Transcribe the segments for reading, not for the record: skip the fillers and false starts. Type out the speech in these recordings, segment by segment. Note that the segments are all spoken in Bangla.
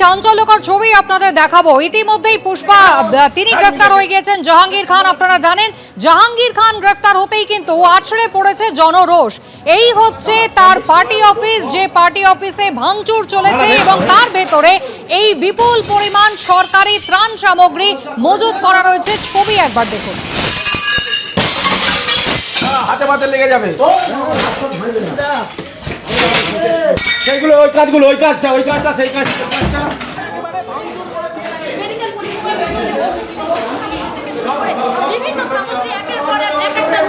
চাঞ্চল্যকর ছবি আপনাদের দেখাবো। ইতিমধ্যেই পুষ্পা তিনি গ্রেফতার হয়ে গেছেন। জাহাঙ্গীর খান, আপনারা জানেন জাহাঙ্গীর খান গ্রেফতার হতেই কিন্তু আছড়ে পড়েছে জনরোষ। এই হচ্ছে তার পার্টি অফিস, যে পার্টি অফিসে ভাঙচুর চলেছে এবং তার ভেতরে এই বিপুল পরিমাণ সরকারি ত্রাণ সামগ্রী মজুত করা রয়েছে। ছবি একবার দেখুন। হাতে পাতে লেগে যাবে সেইগুলো, ওই কাজটা সেই কাজটা বিভিন্ন সামগ্রী একের পর এক একটা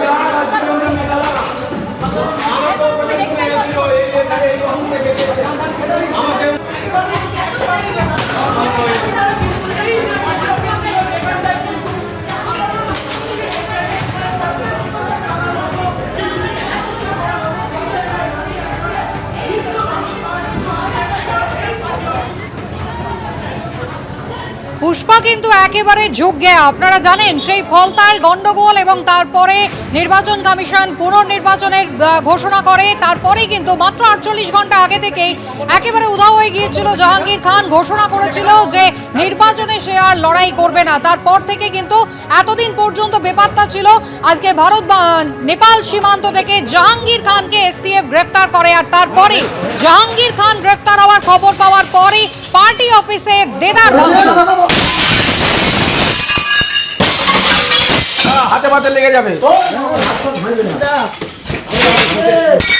পুষ্পা কিন্তু একেবারে যোগ্য। আপনারা জানেন সেই ফলতার গন্ডগোল এবং তারপরে নির্বাচন কমিশন পুনর্নির্বাচনের ঘোষণা করে। তারপরে কিন্তু মাত্র 48 ঘন্টা আগে থেকেই একেবারে উধাও হয়ে গিয়েছিল জাহাঙ্গীর খান। ঘোষণা করেছিল যে নির্বাচনে সে আর লড়াই করবে না। তারপর থেকে কিন্তু এতদিন পর্যন্ত বেপাত্তা ছিল। আজকে ভারত নেপাল সীমান্ত থেকে জাহাঙ্গীর খানকে এসটিএফ গ্রেফতার করে। আর তারপরে জাহাঙ্গীর খান গ্রেফতার হওয়ার খবর পাওয়ার পরে পার্টি অফিসে দেদার হাতে পাতে লেগে যাবে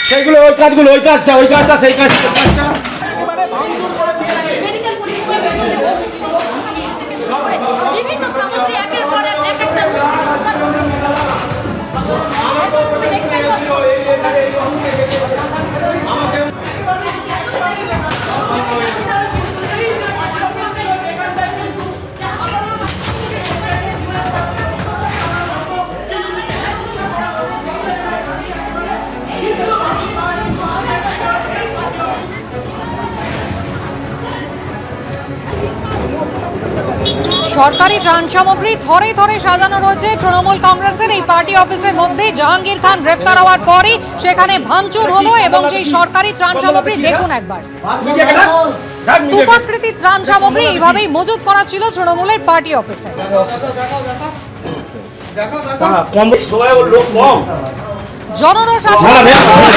সেইগুলো, ওই কাজটা সেই কাজটা বিভিন্ন সামগ্রী একের পর এক একটা সরকারি ত্রাণ সামগ্রী থরে থরে সাজানো রয়েছে তৃণমূল কংগ্রেসের এই পার্টি অফিসের মধ্যে। জাহাঙ্গীর খান গ্রেফতার হওয়ার পরে সেখানে ভাঙচুর হলো এবং সেই সরকারি ত্রাণ সামগ্রী দেখুন একবার। স্তূপাকৃতি ত্রাণ সামগ্রী এইভাবেই মজুত করা ছিল তৃণমূলের পার্টি অফিসে। জনরোষ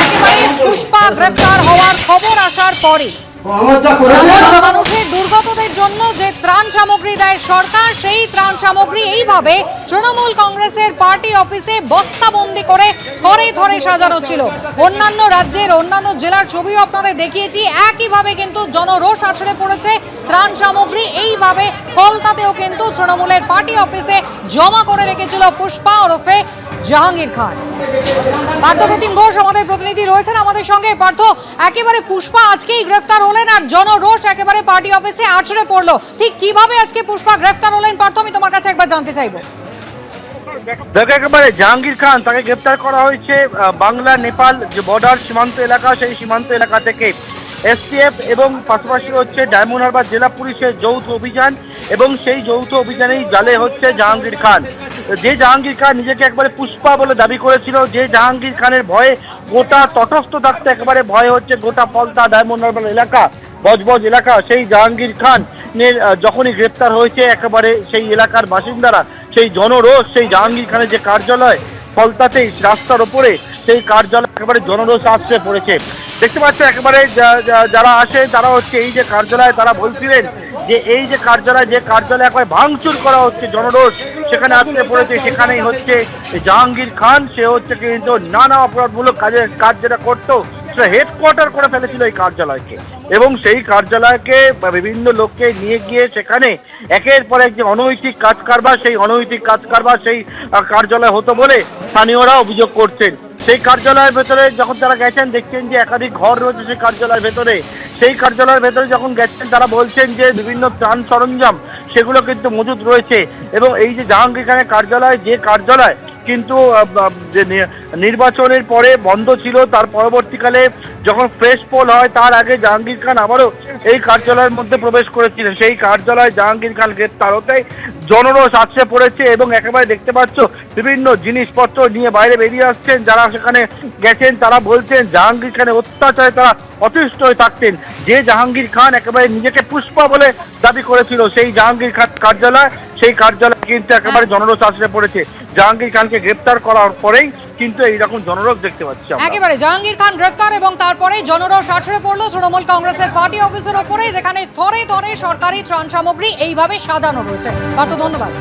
একেবারে পুষ্পা গ্রেফতার হওয়ার খবর আসার পরে মানুষের দুর্গতদের জন্য যে ত্রাণ সামগ্রী দেয় সরকার, সেই ত্রাণ সামগ্রী এইভাবে তৃণমূল কংগ্রেসের পার্টি অফিসে বস্তাবন্দি করে থরে থরে সাজানো ছিল। অন্যান্য রাজ্যের অন্যান্য জেলার ছবিও আপনাদের দেখিয়েছি। একইভাবে কিন্তু জনরোষ আছড়ে পড়েছে। ত্রাণ সামগ্রী এইভাবে কলকাতাতেও কিন্তু তৃণমূলের পার্টি অফিসে জমা করে রেখেছিল পুষ্পা ওরফে জাহাঙ্গীর খান। পার্থপ্রতিম ঘোষ আমাদের প্রতিনিধি রয়েছেন আমাদের সঙ্গে। পার্থ, একেবারে পুষ্পা আজকেই গ্রেফতার হলেন আর জনরোষ একেবারে পার্টি অফিসে আছড়ে পড়লো। ঠিক কিভাবে আজকে পুষ্পা গ্রেফতার হলেন পার্থ, আমি তোমার কাছে একবার জানতে চাইবো। দেখো, একেবারে জাহাঙ্গীর খান তাকে গ্রেফতার করা হয়েছে বাংলা নেপাল যে বর্ডার সীমান্ত এলাকা, সেই সীমান্ত এলাকা থেকে। এসটিএফ এবং পাশাপাশি হচ্ছে ডায়মন্ড হারবার জেলা পুলিশের যৌথ অভিযান এবং সেই যৌথ অভিযানেই জালে হচ্ছে জাহাঙ্গীর খান। যে জাহাঙ্গীর খান নিজেকে একবারে পুষ্পা বলে দাবি করেছিল, যে জাহাঙ্গীর খানের ভয়ে গোটা তটস্থ থাকতে একেবারে ভয় হচ্ছে গোটা ফলতা ডায়মন্ড হারবার এলাকা, বজবজ এলাকা, সেই জাহাঙ্গীর খানের যখনই গ্রেফতার হয়েছে একেবারে সেই এলাকার বাসিন্দারা, সেই জনরোষ, সেই জাহাঙ্গীর খানের যে কার্যালয় ফলতাতেই রাস্তার ওপরে, সেই কার্যালয় একেবারে জনরোষ আছড়ে পড়েছে। দেখতে পাচ্ছ একেবারে যারা আসে তারা হচ্ছে এই যে কার্যালয়, তারা বলছিলেন যে এই যে কার্যালয় একবার ভাঙচুর করা হচ্ছে, জনরোষ সেখানে আছড়ে পড়েছে। সেখানেই হচ্ছে জাহাঙ্গীর খান, সে হচ্ছে কিন্তু নানা অপরাধমূলক কাজ যেটা করতো সেটা হেডকোয়ার্টার করে ফেলেছিল এই কার্যালয়কে, এবং সেই কার্যালয়কে বিভিন্ন লোককে নিয়ে গিয়ে সেখানে একের পর এক যে অনৈতিক কাজ কারবার, সেই অনৈতিক কাজ কারবার সেই কার্যালয় হতো বলে স্থানীয়রা অভিযোগ করছেন। সেই কার্যালয়ের ভেতরে যখন তারা গেছেন দেখছেন যে একাধিক ঘর রয়েছে সেই কার্যালয়ের ভেতরে। সেই কার্যালয়ের ভেতরে যখন গেছেন তারা বলছেন যে বিভিন্ন ত্রাণ সরঞ্জাম সেগুলো কিন্তু মজুদ রয়েছে। এবং এই যে জাহাঙ্গীর খানের কার্যালয়, যে কার্যালয় কিন্তু যে নির্বাচনের পরে বন্ধ ছিল, তার পরবর্তীকালে যখন ফ্রেশ পোল হয় তার আগে জাহাঙ্গীর খান আবারও এই কার্যালয়ের মধ্যে প্রবেশ করেছিলেন। সেই কার্যালয়ে জাহাঙ্গীর খান গ্রেপ্তার হতেই জনরোষ আছড়ে পড়েছে এবং একেবারে দেখতে পাচ্ছ বিভিন্ন জিনিসপত্র নিয়ে বাইরে বেরিয়ে আসছেন। যারা সেখানে গেছেন তারা বলছেন জাহাঙ্গীর খানের অত্যাচারে তারা অতিষ্ঠ হয়ে থাকতেন। যে জাহাঙ্গীর খান একেবারে নিজেকে পুষ্পা বলে দাবি করেছিল, সেই জাহাঙ্গীর খান কার্যালয়, সেই কার্যালয় কিন্তু একেবারে জনরোষ আছড়ে পড়েছে। জাহাঙ্গীর খানকে গ্রেপ্তার করার পরেই কিন্তু এইরকম জনরোষ দেখতে পাচ্ছি আমরা। একেবারে জাহাঙ্গীর খান গ্রেপ্তার এবং তারপরে জনরোষ আছড়ে পড়লো তৃণমূল কংগ্রেসের পার্টি অফিসের ওপরে, যেখানে ধরে ধরে সরকারি ত্রাণ সামগ্রী এইভাবে সাজানো রয়েছে। পার্থ, ধন্যবাদ।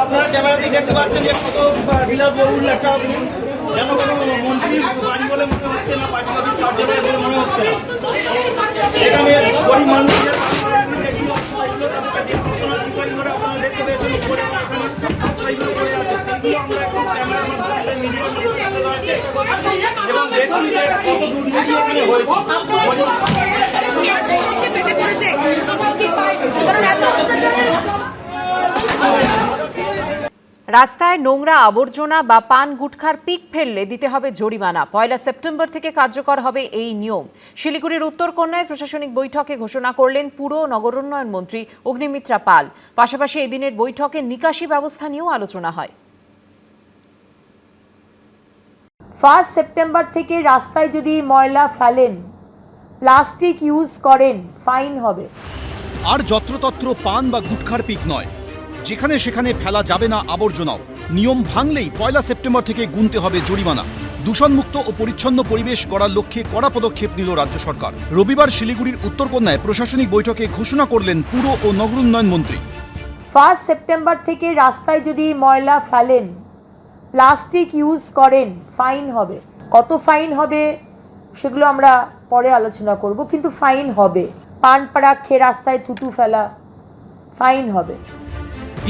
আপনারা ক্যামেরাতেই দেখতে পাচ্ছেন যে কত বিলাসবহুল একটা যেন কোনো মন্ত্রীর বাড়ি বলে মনে হচ্ছে না, পার্টি অফিস কার্যালয় বলে মনে হচ্ছে না। এখানে গরিব মানুষের আপনারা দেখতে পেয়েছেন উপরে এখানে সাপ্লাইগুলো করে আছে, সেগুলো আমরা একটু ক্যামেরার মাধ্যমে মিডিয়ার মধ্যে তুলে ধরার চেষ্টা করছি এবং দেখছি যে কত দুর্নীতি এখানে হয়েছে। রাস্তায় নোংরা আবর্জনা বা পান গুটখার পিক ফেললে দিতে হবে জরিমানা। 1 সেপ্টেম্বর থেকে কার্যকর হবে এই নিয়ম। শিলিগুড়ির উত্তরকন্যায় প্রশাসনিক বৈঠকে ঘোষণা করলেন পুর ও নগরোন্নয়ন মন্ত্রী অগ্নিমিত্রা পাল। পাশাপাশি এই দিনের বৈঠকে নিকাশি ব্যবস্থা নিয়েও আলোচনা হয়। 1 সেপ্টেম্বর থেকে রাস্তায় যদি ময়লা ফেলেন, প্লাস্টিক ইউজ করেন, ফাইন হবে। আর যত্রতত্র পান বা গুটখার পিক নয়, যেখানে সেখানে ফেলা যাবে না আবর্জনাও। নিয়ম ভাঙলেই 1 সেপ্টেম্বর থেকে গুনতে হবে জরিমানা। দূষণমুক্ত ও পরিচ্ছন্ন পরিবেশ গড়ার লক্ষ্যে কড়া পদক্ষেপ নিল রাজ্য সরকার। রবিবার শিলিগুড়ির উত্তরকন্যায় প্রশাসনিক বৈঠকে ঘোষণা করলেন পুর ও নগরোন্নয়ন মন্ত্রী। 1 সেপ্টেম্বর থেকে রাস্তায় যদি ময়লা ফেলেন, প্লাস্টিক ইউজ করেন, ফাইন হবে। কত ফাইন হবে সেগুলো আমরা পরে আলোচনা করব, কিন্তু ফাইন হবে। পান পাড়া খেয়ে রাস্তায় থুতু ফেলা, ফাইন হবে।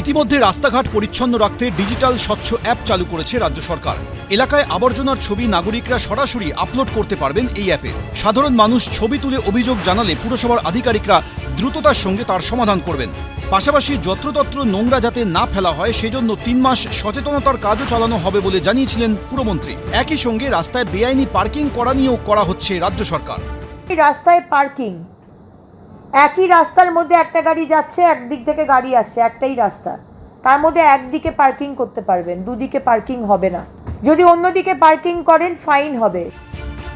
ইতিমধ্যে রাস্তাঘাট পরিচ্ছন্ন রাখতে ডিজিটাল স্বচ্ছ অ্যাপ চালু করেছে রাজ্য সরকার। এলাকায় আবর্জনার ছবি নাগরিকরা সরাসরি আপলোড করতে পারবেন এই অ্যাপে। সাধারণ মানুষ ছবি তুলে অভিযোগ জানালে পুরসভার আধিকারিকরা দ্রুততার সঙ্গে তার সমাধান করবেন। পাশাপাশি যত্রতত্র নোংরা যাতে না ফেলা হয় সেজন্য 3 মাস সচেতনতার কাজও চালানো হবে বলে জানিয়েছিলেন পুরমন্ত্রী। একই সঙ্গে রাস্তায় বেআইনি পার্কিং করা নিয়েও করা হচ্ছে রাজ্য সরকার। রাস্তায় পার্কিং, একই রাস্তার মধ্যে একটা গাড়ি যাচ্ছে, একদিক থেকে গাড়ি আসছে, একটাই রাস্তা, তার মধ্যে একদিকে পার্কিং করতে পারবেন, দুদিকে পার্কিং হবে না। যদি অন্যদিকে পার্কিং করেন, ফাইন হবে।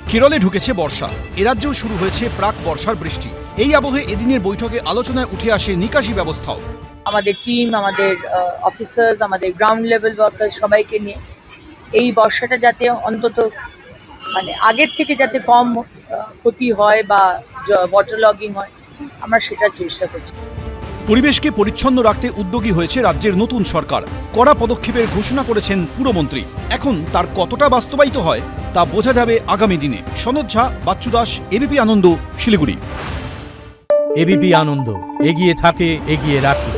কেরলে ঢুকেছে বর্ষা, এ রাজ্যেও শুরু হয়েছে প্রাক বর্ষার বৃষ্টি। এই আবহে এদিনের বৈঠকে আলোচনায় উঠে আসে নিকাশি ব্যবস্থাও। আমাদের টিম, আমাদের অফিসার্স, আমাদের গ্রাউন্ড লেভেল ওয়ার্কার সবাইকে নিয়ে এই বর্ষাটা যাতে অন্তত মানে আগের থেকে যাতে কম ক্ষতি হয় বা ওয়াটার লগিং হয়, আমরা সেটা চেষ্টা করছি। পরিবেশকে পরিচ্ছন্ন রাখতে উদ্যোগী হয়েছে রাজ্যের নতুন সরকার। কড়া পদক্ষেপের ঘোষণা করেছেন পুরমন্ত্রী। এখন তার কতটা বাস্তবায়িত হয় তা বোঝা যাবে আগামী দিনে। সনদ ঝা, বাচ্চু দাস, এবিপি আনন্দ, শিলিগুড়ি। এবিপি আনন্দ, এগিয়ে থাকে, এগিয়ে রাখে।